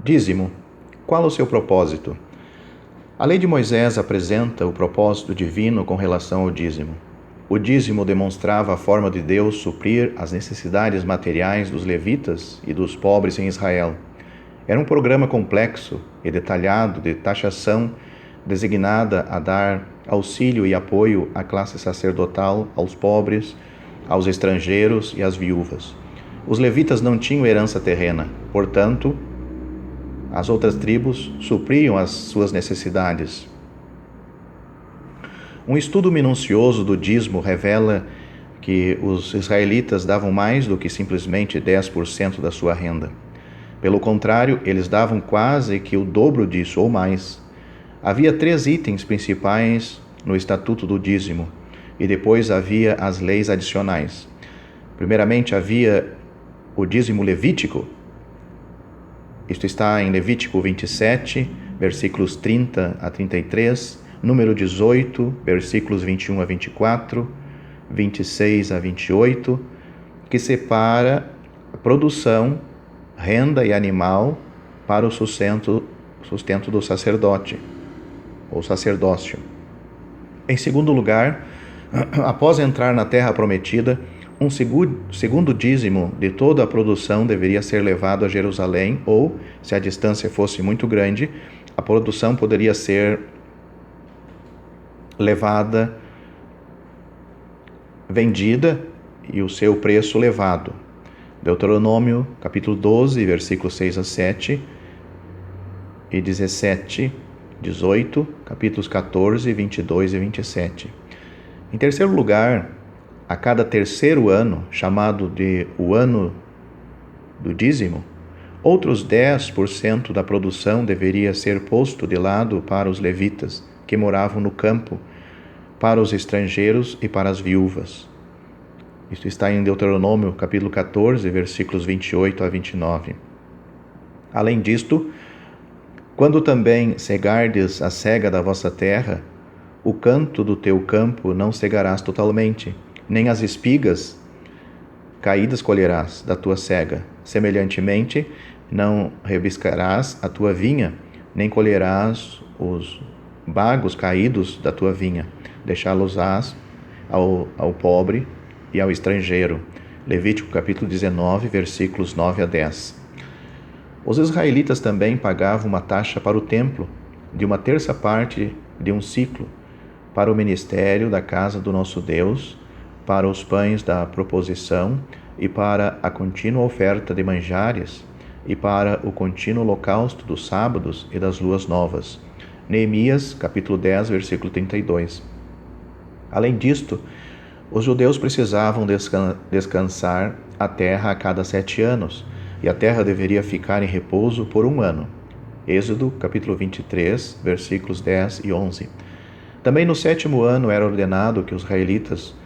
Dízimo. Qual o seu propósito? A lei de Moisés apresenta o propósito divino com relação ao dízimo. O dízimo demonstrava a forma de Deus suprir as necessidades materiais dos levitas e dos pobres em Israel. Era um programa complexo e detalhado de taxação designada a dar auxílio e apoio à classe sacerdotal, aos pobres, aos estrangeiros e às viúvas. Os levitas não tinham herança terrena, portanto, as outras tribos supriam as suas necessidades. Um estudo minucioso do dízimo revela que os israelitas davam mais do que simplesmente 10% da sua renda. Pelo contrário, eles davam quase que o dobro disso ou mais. Havia 3 itens principais no estatuto do dízimo, e depois havia as leis adicionais. Primeiramente, havia o dízimo levítico. Isto está em Levítico 27, versículos 30 a 33, número 18, versículos 21 a 24, 26 a 28, que separa a produção, renda e animal para o sustento do sacerdote, ou sacerdócio. Em segundo lugar, após entrar na terra prometida, um segundo dízimo de toda a produção deveria ser levado a Jerusalém, ou, se a distância fosse muito grande, a produção poderia ser levada, vendida e o seu preço levado. Deuteronômio, capítulo 12, versículos 6 a 7 e 17, 18, capítulos 14, 22 e 27. Em terceiro lugar, a cada terceiro ano, chamado de o ano do dízimo, outros 10% da produção deveria ser posto de lado para os levitas, que moravam no campo, para os estrangeiros e para as viúvas. Isto está em Deuteronômio, capítulo 14, versículos 28 a 29. Além disto, quando também cegardes a cega da vossa terra, o canto do teu campo não cegarás totalmente, nem as espigas caídas colherás da tua cega. Semelhantemente, não rebiscarás a tua vinha, nem colherás os bagos caídos da tua vinha. Deixá-los-ás ao pobre e ao estrangeiro. Levítico capítulo 19, versículos 9 a 10. Os israelitas também pagavam uma taxa para o templo, de 1/3 parte de um ciclo, para o ministério da casa do nosso Deus, para os pães da proposição e para a contínua oferta de manjares e para o contínuo holocausto dos sábados e das luas novas. Neemias, capítulo 10, versículo 32. Além disto, os judeus precisavam descansar a terra a cada 7 anos, e a terra deveria ficar em repouso por 1 ano. Êxodo, capítulo 23, versículos 10 e 11. Também no 7º ano era ordenado que os israelitas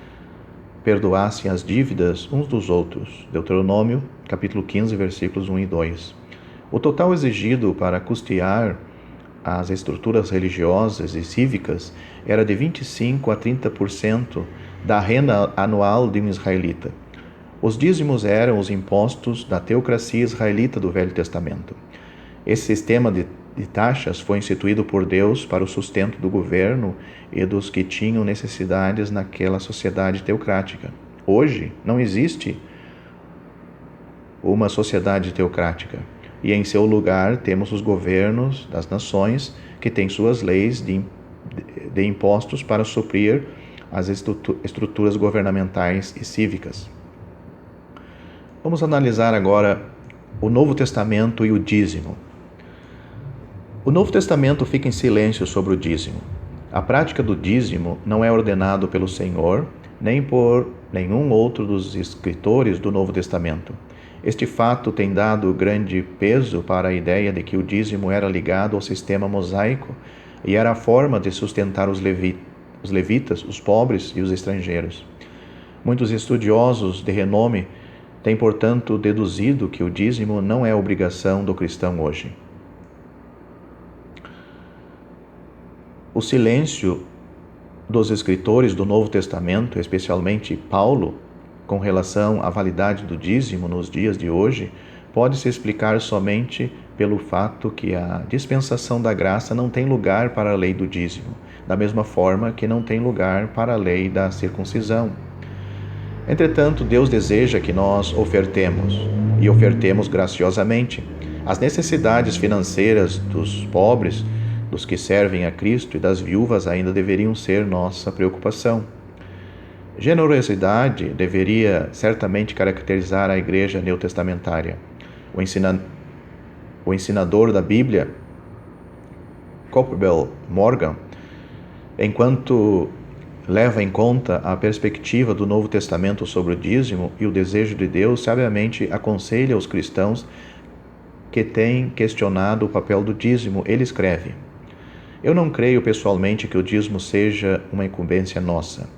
perdoassem as dívidas uns dos outros. Deuteronômio, capítulo 15, versículos 1 e 2. O total exigido para custear as estruturas religiosas e cívicas era de 25% a 30% da renda anual de um israelita. Os dízimos eram os impostos da teocracia israelita do Velho Testamento. Esse sistema de taxas foi instituído por Deus para o sustento do governo e dos que tinham necessidades naquela sociedade teocrática. Hoje, não existe uma sociedade teocrática, e em seu lugar temos os governos das nações que têm suas leis de impostos para suprir as estruturas governamentais e cívicas. Vamos analisar agora o Novo Testamento e o dízimo. O Novo Testamento fica em silêncio sobre o dízimo. A prática do dízimo não é ordenado pelo Senhor, nem por nenhum outro dos escritores do Novo Testamento. Este fato tem dado grande peso para a ideia de que o dízimo era ligado ao sistema mosaico e era a forma de sustentar os levitas, os pobres e os estrangeiros. Muitos estudiosos de renome têm, portanto, deduzido que o dízimo não é obrigação do cristão hoje. O silêncio dos escritores do Novo Testamento, especialmente Paulo, com relação à validade do dízimo nos dias de hoje, pode se explicar somente pelo fato que a dispensação da graça não tem lugar para a lei do dízimo, da mesma forma que não tem lugar para a lei da circuncisão. Entretanto, Deus deseja que nós ofertemos, e ofertemos graciosamente. As necessidades financeiras dos pobres, dos que servem a Cristo e das viúvas ainda deveriam ser nossa preocupação. Generosidade deveria certamente caracterizar a igreja neotestamentária. O ensinador da Bíblia, Campbell Morgan, enquanto leva em conta a perspectiva do Novo Testamento sobre o dízimo e o desejo de Deus, sabiamente aconselha os cristãos que têm questionado o papel do dízimo. Ele escreve: eu não creio pessoalmente que o dízimo seja uma incumbência nossa.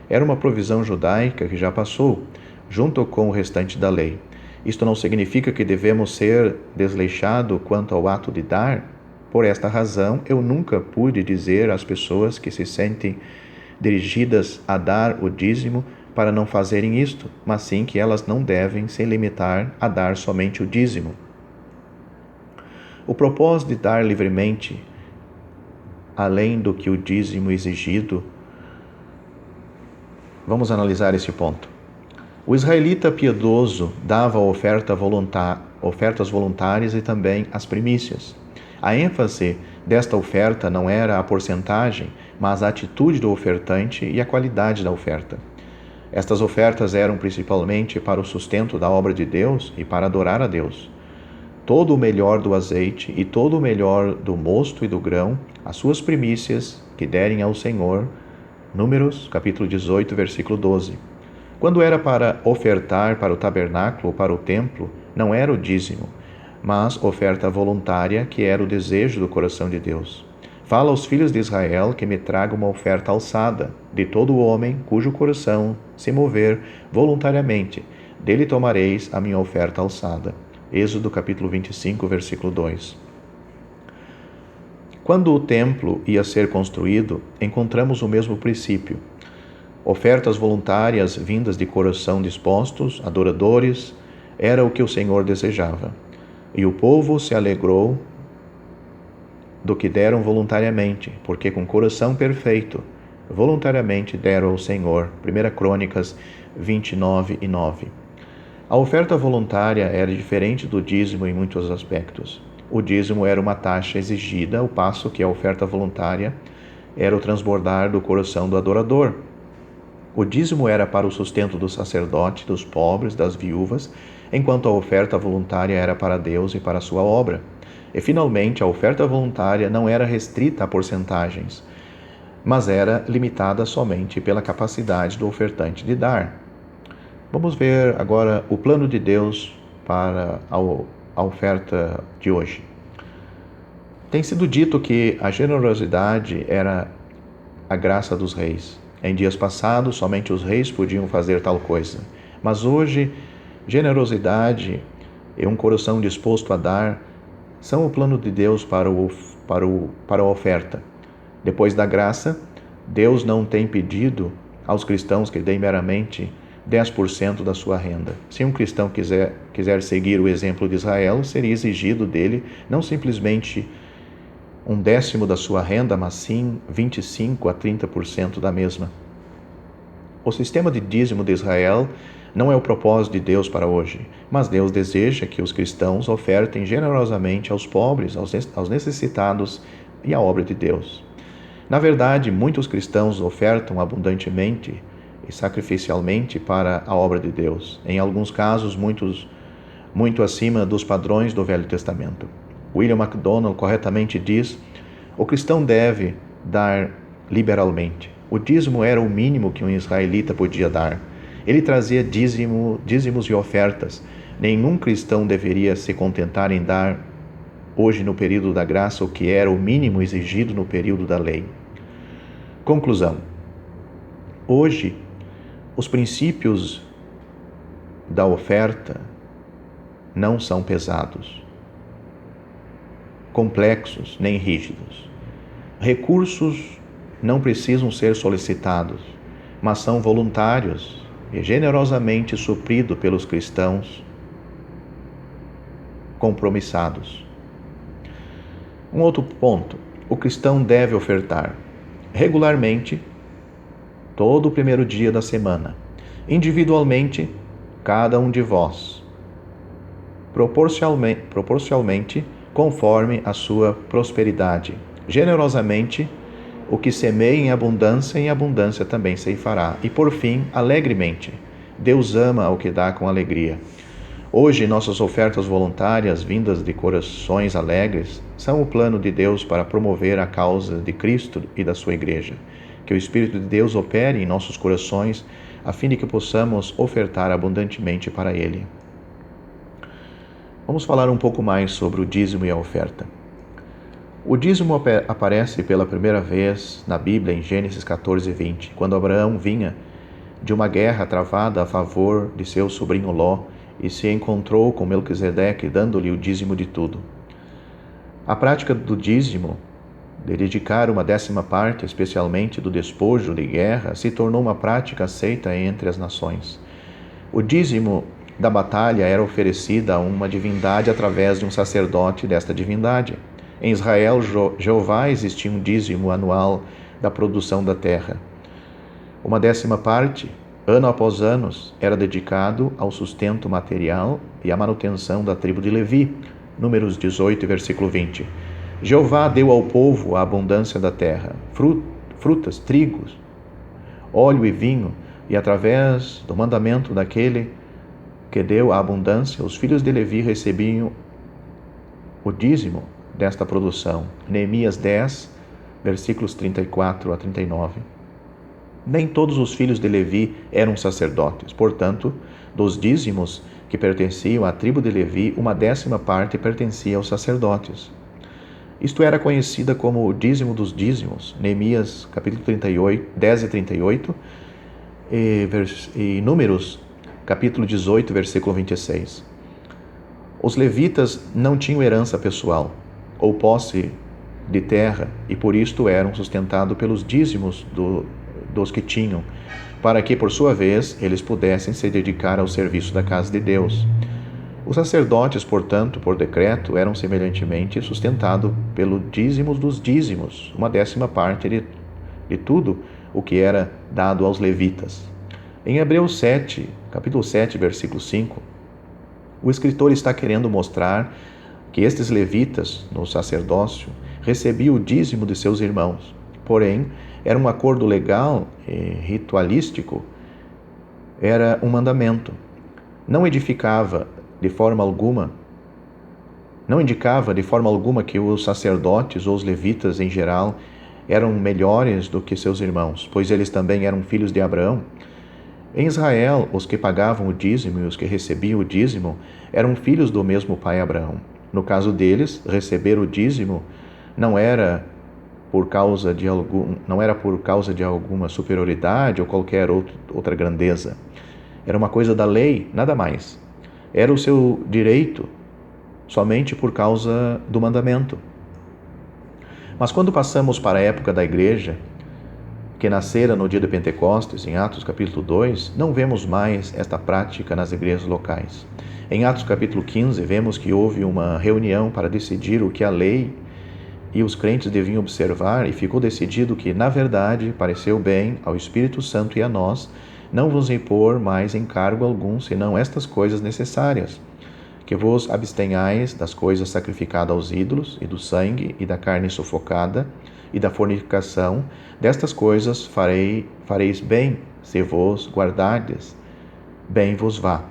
Era uma provisão judaica que já passou, junto com o restante da lei. Isto não significa que devemos ser desleixados quanto ao ato de dar. Por esta razão, eu nunca pude dizer às pessoas que se sentem dirigidas a dar o dízimo para não fazerem isto, mas sim que elas não devem se limitar a dar somente o dízimo. O propósito de dar livremente, além do que o dízimo exigido. Vamos analisar esse ponto. O israelita piedoso dava ofertas voluntárias e também as primícias. A ênfase desta oferta não era a porcentagem, mas a atitude do ofertante e a qualidade da oferta. Estas ofertas eram principalmente para o sustento da obra de Deus e para adorar a Deus. Todo o melhor do azeite e todo o melhor do mosto e do grão, as suas primícias que derem ao Senhor. Números, capítulo 18, versículo 12. Quando era para ofertar para o tabernáculo ou para o templo, não era o dízimo, mas oferta voluntária, que era o desejo do coração de Deus. Fala aos filhos de Israel que me tragam uma oferta alçada, de todo homem cujo coração se mover voluntariamente, dele tomareis a minha oferta alçada. Êxodo capítulo 25, versículo 2. Quando o templo ia ser construído, encontramos o mesmo princípio. Ofertas voluntárias vindas de coração dispostos, adoradores, era o que o Senhor desejava. E o povo se alegrou do que deram voluntariamente, porque com coração perfeito, voluntariamente deram ao Senhor. 1 Crônicas 29 e 9. A oferta voluntária era diferente do dízimo em muitos aspectos. O dízimo era uma taxa exigida, ao passo que a oferta voluntária era o transbordar do coração do adorador. O dízimo era para o sustento do sacerdote, dos pobres, das viúvas, enquanto a oferta voluntária era para Deus e para a sua obra. E, finalmente, a oferta voluntária não era restrita a porcentagens, mas era limitada somente pela capacidade do ofertante de dar. Vamos ver agora o plano de Deus para a oferta de hoje. Tem sido dito que a generosidade era a graça dos reis. Em dias passados, somente os reis podiam fazer tal coisa. Mas hoje, generosidade e um coração disposto a dar são o plano de Deus para a oferta. Depois da graça, Deus não tem pedido aos cristãos que deem meramente 10% da sua renda. Se um cristão quiser seguir o exemplo de Israel, seria exigido dele não simplesmente 1/10 da sua renda, mas sim 25% a 30% da mesma. O sistema de dízimo de Israel não é o propósito de Deus para hoje, mas Deus deseja que os cristãos ofertem generosamente aos pobres, aos necessitados e à obra de Deus. Na verdade, muitos cristãos ofertam abundantemente e sacrificialmente para a obra de Deus, em alguns casos muito acima dos padrões do Velho Testamento. William MacDonald corretamente diz: o cristão deve dar liberalmente. O dízimo era o mínimo que um israelita podia dar. Ele trazia dízimos e ofertas. Nenhum cristão deveria se contentar em dar, hoje no período da graça, o que era o mínimo exigido no período da lei. Conclusão. Hoje, os princípios da oferta não são pesados, complexos nem rígidos. Recursos não precisam ser solicitados, mas são voluntários e generosamente supridos pelos cristãos compromissados. Um outro ponto: o cristão deve ofertar regularmente, todo o primeiro dia da semana, individualmente, cada um de vós, proporcionalmente conforme a sua prosperidade, generosamente. O que semeia em abundância também ceifará. E por fim, alegremente. Deus ama ao que dá com alegria. Hoje, nossas ofertas voluntárias, vindas de corações alegres, são o plano de Deus para promover a causa de Cristo e da sua Igreja. Que o Espírito de Deus opere em nossos corações, a fim de que possamos ofertar abundantemente para Ele. Vamos falar um pouco mais sobre o dízimo e a oferta. O dízimo aparece pela primeira vez na Bíblia em Gênesis 14:20, quando Abraão vinha de uma guerra travada a favor de seu sobrinho Ló e se encontrou com Melquisedeque, dando-lhe o dízimo de tudo. A prática do dízimo, de dedicar uma 10ª parte, especialmente do despojo de guerra, se tornou uma prática aceita entre as nações. O dízimo da batalha era oferecida a uma divindade através de um sacerdote desta divindade. Em Israel, Jeová existia um dízimo anual da produção da terra. Uma 10ª parte, ano após ano, era dedicado ao sustento material e à manutenção da tribo de Levi. Números 18, versículo 20. Jeová deu ao povo a abundância da terra, frutas, trigos, óleo e vinho, e através do mandamento daquele que deu a abundância, os filhos de Levi recebiam o dízimo desta produção. Neemias 10, versículos 34 a 39. Nem todos os filhos de Levi eram sacerdotes, portanto, dos dízimos que pertenciam à tribo de Levi, uma 10ª parte pertencia aos sacerdotes. Isto era conhecida como o dízimo dos dízimos. Neemias capítulo 38, 10 e 38 e Números capítulo 18, versículo 26. Os levitas não tinham herança pessoal ou posse de terra e por isto eram sustentados pelos dízimos dos que tinham, para que, por sua vez, eles pudessem se dedicar ao serviço da casa de Deus. Os sacerdotes, portanto, por decreto, eram semelhantemente sustentados pelo dízimo dos dízimos, uma 10ª parte de tudo o que era dado aos levitas. Em Hebreus 7, capítulo 7, versículo 5, o escritor está querendo mostrar que estes levitas, no sacerdócio, recebiam o dízimo de seus irmãos. Porém, era um acordo legal e ritualístico, era um mandamento. Não indicava de forma alguma que os sacerdotes ou os levitas em geral eram melhores do que seus irmãos, pois eles também eram filhos de Abraão. Em Israel, os que pagavam o dízimo e os que recebiam o dízimo eram filhos do mesmo pai Abraão. No caso deles, receber o dízimo não era por causa de alguma superioridade ou qualquer outra grandeza. Era uma coisa da lei, nada mais. Era o seu direito, somente por causa do mandamento. Mas quando passamos para a época da igreja, que nascera no dia de Pentecostes, em Atos capítulo 2, não vemos mais esta prática nas igrejas locais. Em Atos capítulo 15, vemos que houve uma reunião para decidir o que a lei e os crentes deviam observar, e ficou decidido que, na verdade, pareceu bem ao Espírito Santo e a nós não vos impor mais encargo algum, senão estas coisas necessárias, que vos abstenhais das coisas sacrificadas aos ídolos, e do sangue, e da carne sufocada, e da fornicação. Destas coisas fareis bem, se vos guardardes, bem vos vá.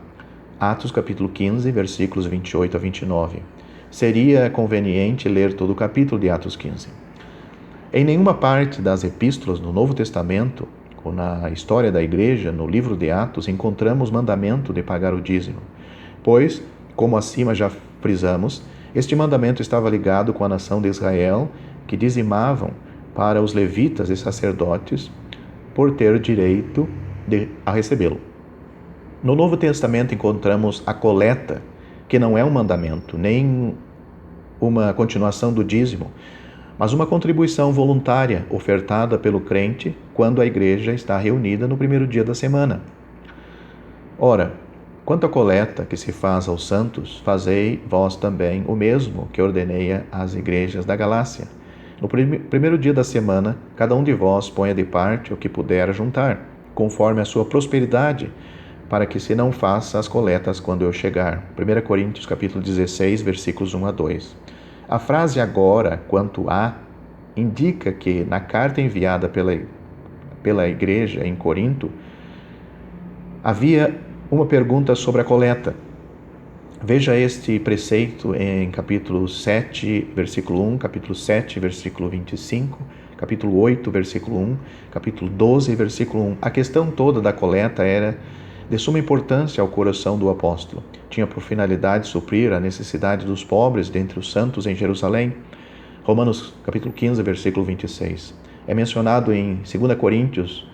Atos capítulo 15, versículos 28 a 29. Seria conveniente ler todo o capítulo de Atos 15. Em nenhuma parte das epístolas do Novo Testamento, ou na história da igreja, no livro de Atos, encontramos mandamento de pagar o dízimo, pois, como acima já frisamos, este mandamento estava ligado com a nação de Israel, que dizimavam para os levitas e sacerdotes por ter direito a recebê-lo. No Novo Testamento encontramos a coleta, que não é um mandamento, nem uma continuação do dízimo, mas uma contribuição voluntária ofertada pelo crente quando a igreja está reunida no primeiro dia da semana. Ora, Quanto à coleta que se faz aos santos, fazei vós também o mesmo que ordenei às igrejas da Galácia. No primeiro dia da semana, cada um de vós ponha de parte o que puder juntar, conforme a sua prosperidade, para que se não faça as coletas quando eu chegar. 1 Coríntios capítulo 16, versículos 1 a 2. A frase agora, quanto a, indica que na carta enviada pela igreja em Corinto, havia uma pergunta sobre a coleta. Veja este preceito em capítulo 7, versículo 1, capítulo 7, versículo 25, capítulo 8, versículo 1, capítulo 12, versículo 1. A questão toda da coleta era de suma importância ao coração do apóstolo. Tinha por finalidade suprir a necessidade dos pobres dentre os santos em Jerusalém. Romanos capítulo 15, versículo 26. É mencionado em 2 Coríntios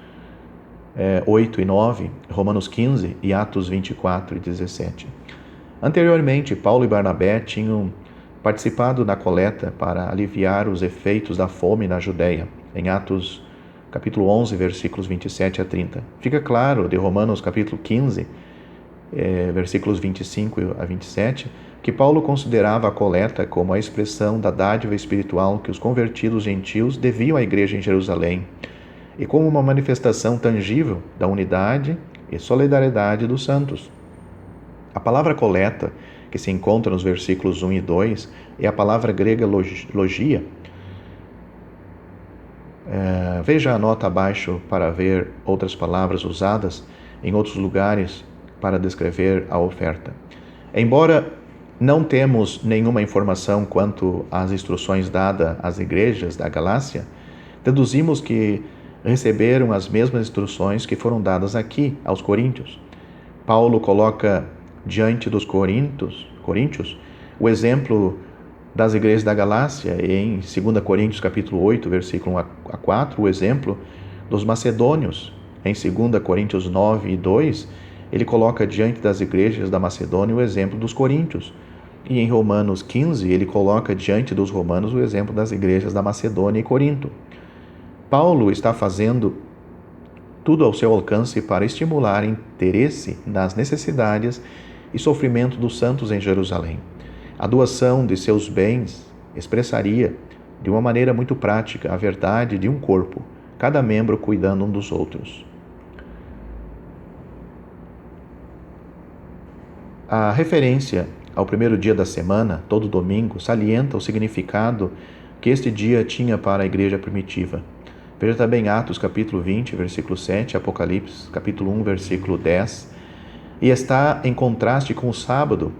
8 e 9, Romanos 15 e Atos 24 e 17. Anteriormente, Paulo e Barnabé tinham participado da coleta para aliviar os efeitos da fome na Judéia, em Atos capítulo 11, versículos 27 a 30. Fica claro de Romanos capítulo 15, versículos 25 a 27, que Paulo considerava a coleta como a expressão da dádiva espiritual que os convertidos gentios deviam à igreja em Jerusalém e como uma manifestação tangível da unidade e solidariedade dos santos. A palavra coleta, que se encontra nos versículos 1 e 2, é a palavra grega logia. Veja a nota abaixo para ver outras palavras usadas em outros lugares para descrever a oferta. Embora não temos nenhuma informação quanto às instruções dadas às igrejas da Galácia, deduzimos que receberam as mesmas instruções que foram dadas aqui aos coríntios. Paulo coloca diante dos coríntios o exemplo das igrejas da Galácia, e em 2 Coríntios capítulo 8, versículo 1 a 4, o exemplo dos macedônios. Em 2 Coríntios 9 e 2, ele coloca diante das igrejas da Macedônia o exemplo dos coríntios. E em Romanos 15, ele coloca diante dos romanos o exemplo das igrejas da Macedônia e Corinto. Paulo está fazendo tudo ao seu alcance para estimular interesse nas necessidades e sofrimento dos santos em Jerusalém. A doação de seus bens expressaria, de uma maneira muito prática, a verdade de um corpo, cada membro cuidando um dos outros. A referência ao primeiro dia da semana, todo domingo, salienta o significado que este dia tinha para a igreja primitiva. Veja também Atos capítulo 20, versículo 7, Apocalipse capítulo 1, versículo 10, e está em contraste com o sábado,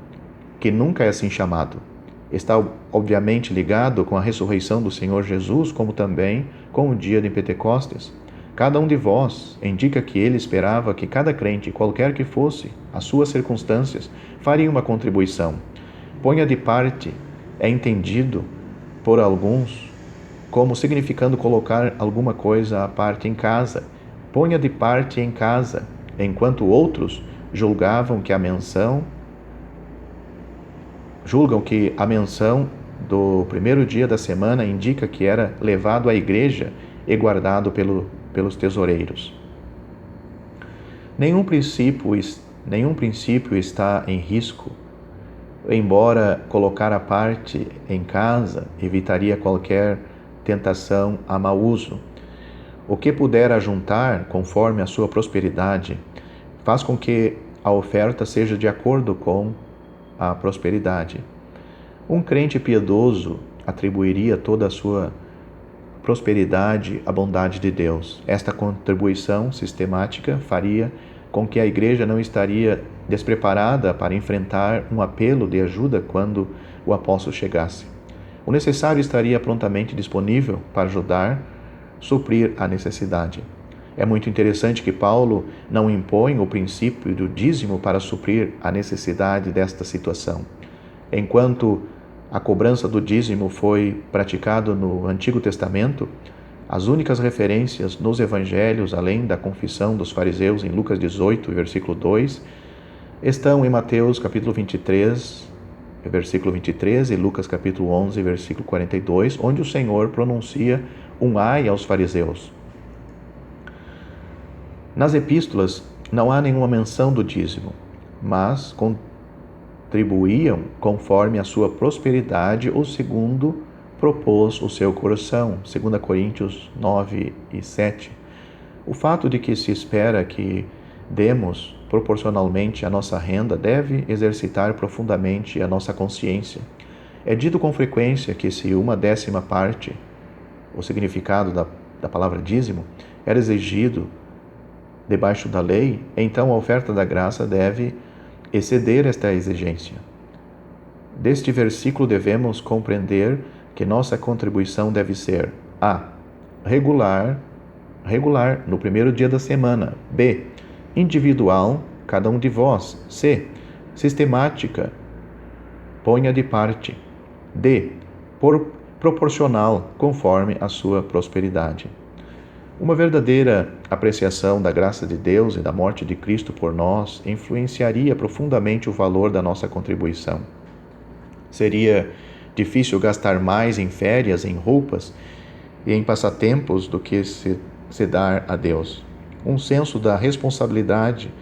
que nunca é assim chamado. Está obviamente ligado com a ressurreição do Senhor Jesus, como também com o dia de Pentecostes. Cada um de vós indica que ele esperava que cada crente, qualquer que fosse as suas circunstâncias, faria uma contribuição. Ponha de parte é entendido por alguns como significando colocar alguma coisa à parte em casa. Ponha de parte em casa, enquanto outros julgam que a menção do primeiro dia da semana indica que era levado à igreja e guardado pelos tesoureiros. Nenhum princípio está em risco, embora colocar a parte em casa evitaria qualquer tentação a mau uso. O que puder ajuntar, conforme a sua prosperidade, faz com que a oferta seja de acordo com a prosperidade. Um crente piedoso atribuiria toda a sua prosperidade à bondade de Deus. Esta contribuição sistemática faria com que a igreja não estaria despreparada para enfrentar um apelo de ajuda quando o apóstolo chegasse. O necessário estaria prontamente disponível para ajudar, suprir a necessidade. É muito interessante que Paulo não impõe o princípio do dízimo para suprir a necessidade desta situação. Enquanto a cobrança do dízimo foi praticada no Antigo Testamento, as únicas referências nos evangelhos, além da confissão dos fariseus em Lucas 18, versículo 2, estão em Mateus capítulo 23, versículo 23 e Lucas capítulo 11, versículo 42, onde o Senhor pronuncia um ai aos fariseus. Nas epístolas não há nenhuma menção do dízimo. mas contribuíam conforme a sua prosperidade ou segundo propôs o seu coração. 2 Coríntios 9:7. O fato de que se espera que demos proporcionalmente a nossa renda deve exercitar profundamente a nossa consciência. É dito com frequência que se 1/10 parte, o significado da palavra dízimo, era exigido debaixo da lei, então a oferta da graça deve exceder esta exigência. Deste versículo devemos compreender que nossa contribuição deve ser a. Regular no primeiro dia da semana. B. Individual, cada um de vós. C. Sistemática, ponha de parte. D. Proporcional, conforme a sua prosperidade. Uma verdadeira apreciação da graça de Deus e da morte de Cristo por nós influenciaria profundamente o valor da nossa contribuição. Seria difícil gastar mais em férias, em roupas e em passatempos do que se dar a Deus. Um senso da responsabilidade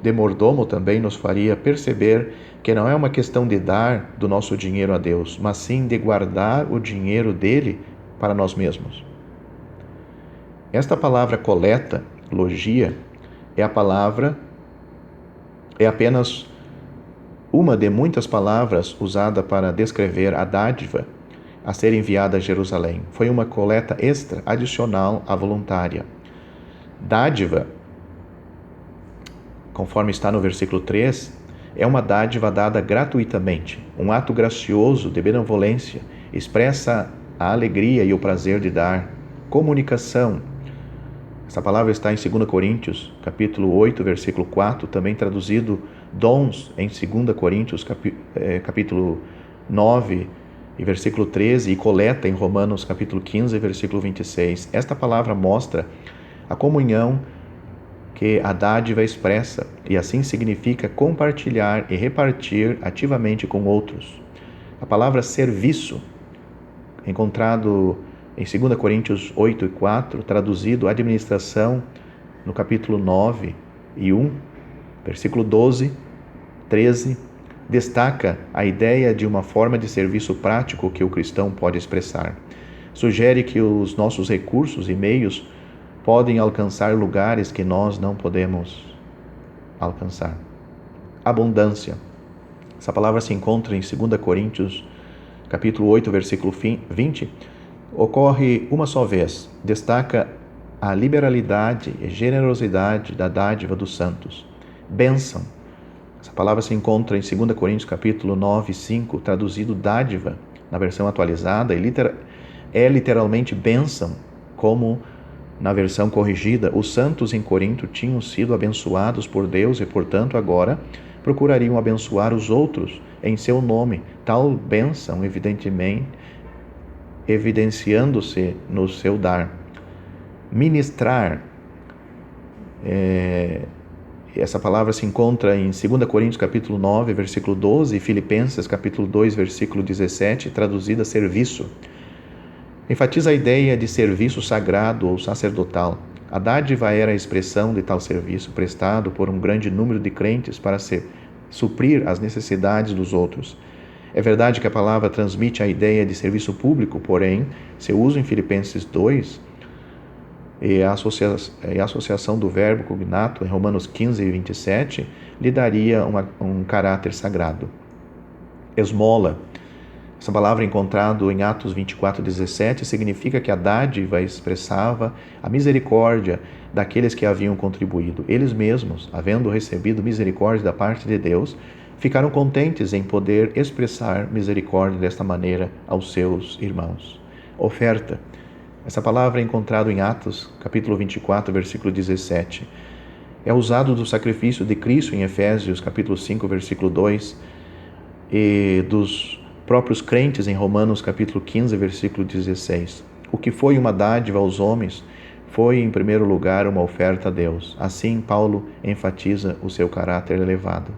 de mordomo também nos faria perceber que não é uma questão de dar do nosso dinheiro a Deus, mas sim de guardar o dinheiro dele para nós mesmos. Esta palavra coleta, logia, é apenas uma de muitas palavras usada para descrever a dádiva a ser enviada a Jerusalém. Foi uma coleta extra, adicional à voluntária. Dádiva, conforme está no versículo 3, é uma dádiva dada gratuitamente, um ato gracioso de benevolência, expressa a alegria e o prazer de dar. Comunicação. Essa palavra está em 2 Coríntios, capítulo 8, versículo 4, também traduzido dons em 2 Coríntios, capítulo 9 e versículo 13, e coleta em Romanos, capítulo 15, versículo 26. Esta palavra mostra a comunhão que a dádiva expressa, e assim significa compartilhar e repartir ativamente com outros. A palavra serviço, encontrado em 2 Coríntios 8 e 4, traduzido administração no capítulo 9 e 1, versículo 12, 13, destaca a ideia de uma forma de serviço prático que o cristão pode expressar. Sugere que os nossos recursos e meios podem alcançar lugares que nós não podemos alcançar. Abundância. Essa palavra se encontra em 2 Coríntios, capítulo 8, versículo 20, ocorre uma só vez. Destaca a liberalidade e generosidade da dádiva dos santos. Bênção. Essa palavra se encontra em 2 Coríntios, capítulo 9, 5, traduzido dádiva, na versão atualizada, e é literalmente bênção, como na versão corrigida. Os santos em Corinto tinham sido abençoados por Deus e, portanto, agora procurariam abençoar os outros em seu nome. Tal bênção, evidenciando-se no seu dar. Ministrar. Essa palavra se encontra em 2 Coríntios, capítulo 9, versículo 12, e Filipenses, capítulo 2, versículo 17, traduzida serviço. Enfatiza a ideia de serviço sagrado ou sacerdotal. A dádiva era a expressão de tal serviço prestado por um grande número de crentes para suprir as necessidades dos outros. É verdade que a palavra transmite a ideia de serviço público, porém, seu uso em Filipenses 2 e a associação do verbo cognato em Romanos 15 e 27 lhe daria um caráter sagrado. Esmola. Essa palavra encontrada em Atos 24, 17 significa que a dádiva expressava a misericórdia daqueles que haviam contribuído. Eles mesmos, havendo recebido misericórdia da parte de Deus, ficaram contentes em poder expressar misericórdia desta maneira aos seus irmãos. Oferta. Essa palavra é encontrada em Atos, capítulo 24, versículo 17. É usado do sacrifício de Cristo em Efésios, capítulo 5, versículo 2, e dos próprios crentes em Romanos, capítulo 15, versículo 16. O que foi uma dádiva aos homens foi, em primeiro lugar, uma oferta a Deus. Assim, Paulo enfatiza o seu caráter elevado.